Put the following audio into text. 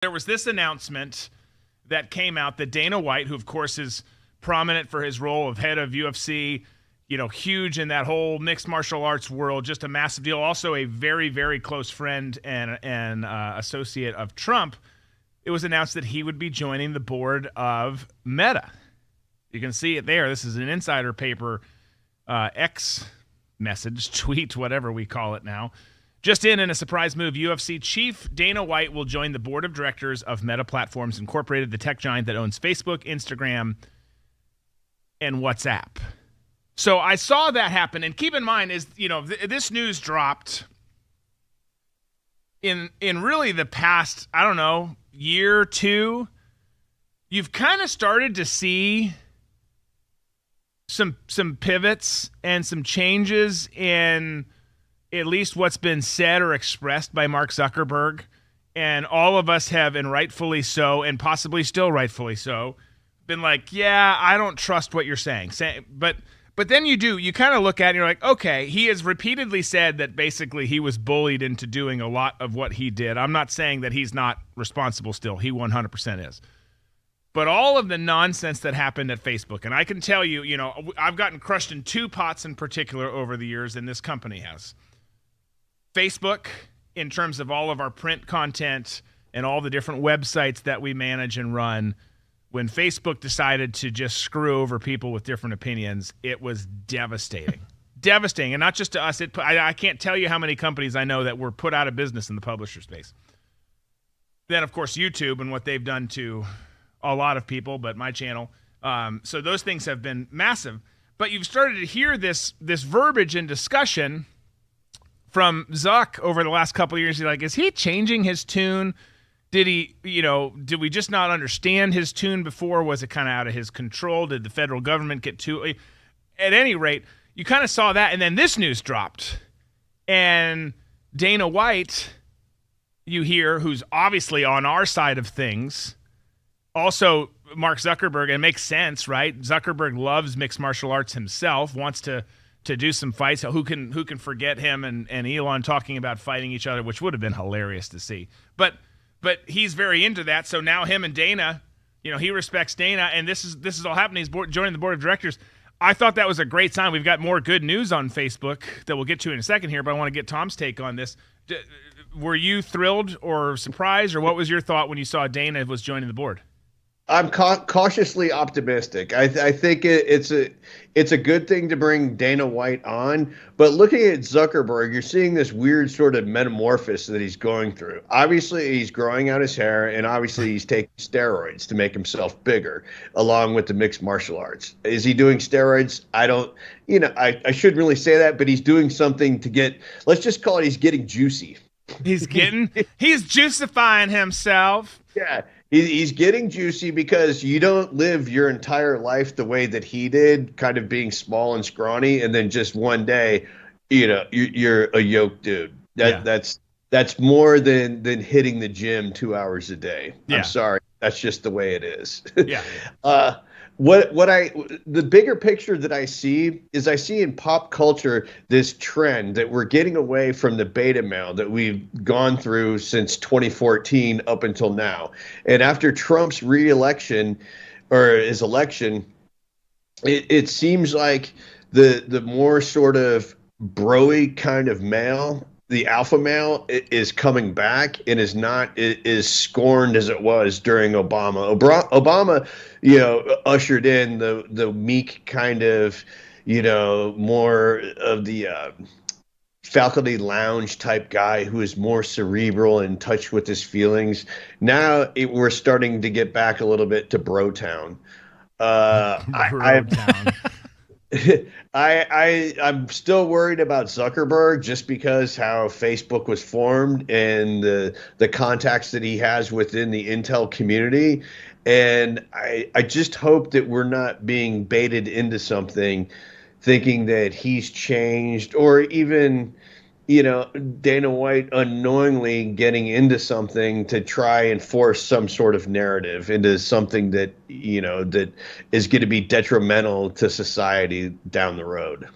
There was this announcement that came out that Dana White, who of course is prominent for his role of head of UFC, huge in that whole mixed martial arts world, just a massive deal. Also a very, very close friend and associate of Trump. It was announced that he would be joining the board of Meta. You can see it there. This is an insider paper X message, tweet, whatever we call it now. Just in a surprise move, UFC chief Dana White will join the board of directors of Meta Platforms Incorporated, the tech giant that owns Facebook, Instagram, and WhatsApp. So I saw that happen, and keep in mind this news dropped in really the past, I don't know, year or two. You've kind of started to see some pivots and some changes in at least what's been said or expressed by Mark Zuckerberg. And all of us have, and rightfully so, and possibly still rightfully so, been like, yeah, I don't trust what you're saying. But then you kind of look at it and you're like, okay, he has repeatedly said that basically he was bullied into doing a lot of what he did. I'm not saying that he's not responsible still. He 100% is. But all of the nonsense that happened at Facebook, and I can tell you, I've gotten crushed in two pots in particular over the years, and this company has. Facebook, in terms of all of our print content and all the different websites that we manage and run, when Facebook decided to just screw over people with different opinions, it was devastating. Devastating, and not just to us. I can't tell you how many companies I know that were put out of business in the publisher space. Then, of course, YouTube and what they've done to a lot of people, but my channel. So those things have been massive. But you've started to hear this verbiage and discussion from Zuck over the last couple of years. He's like, is he changing his tune? Did he, did we just not understand his tune before? Was it kind of out of his control? Did the federal government get too... At any rate, you kind of saw that, and then this news dropped. And Dana White, you hear, who's obviously on our side of things, also Mark Zuckerberg, and it makes sense, right? Zuckerberg loves mixed martial arts himself, wants to do some fights. Who can forget him and Elon talking about fighting each other, which would have been hilarious to see. But he's very into that. So now him and Dana, he respects Dana, and this is all happening. He's joining the board of directors. I thought that was a great sign. We've got more good news on Facebook that we'll get to in a second here, but I want to get Tom's take on this. Were you thrilled or surprised, or what was your thought when you saw Dana was joining the board? I'm cautiously optimistic. I think it's a good thing to bring Dana White on, but looking at Zuckerberg, you're seeing this weird sort of metamorphosis that he's going through. Obviously, he's growing out his hair, and obviously he's taking steroids to make himself bigger, along with the mixed martial arts. Is he doing steroids? I don't, I shouldn't really say that, but he's doing something to get, let's just call it, he's getting juicy. He's juicifying himself. Yeah. He's getting juicy because you don't live your entire life the way that he did, kind of being small and scrawny, and then just one day, you're a yoked dude. That's more than hitting the gym 2 hours a day. Yeah. I'm sorry, that's just the way it is. Yeah. The bigger picture that I see in pop culture this trend that we're getting away from the beta male that we've gone through since 2014 up until now. And after Trump's re-election or his election, it seems like the more sort of bro-y kind of male, the alpha male, is coming back and is not as scorned as it was during Obama. Obama, ushered in the meek kind of, more of the faculty lounge type guy who is more cerebral and in touch with his feelings. Now we're starting to get back a little bit to Brotown. I'm still worried about Zuckerberg just because how Facebook was formed and the contacts that he has within the Intel community. And I just hope that we're not being baited into something thinking that he's changed, or even, Dana White unknowingly getting into something to try and force some sort of narrative into something that, that is going to be detrimental to society down the road.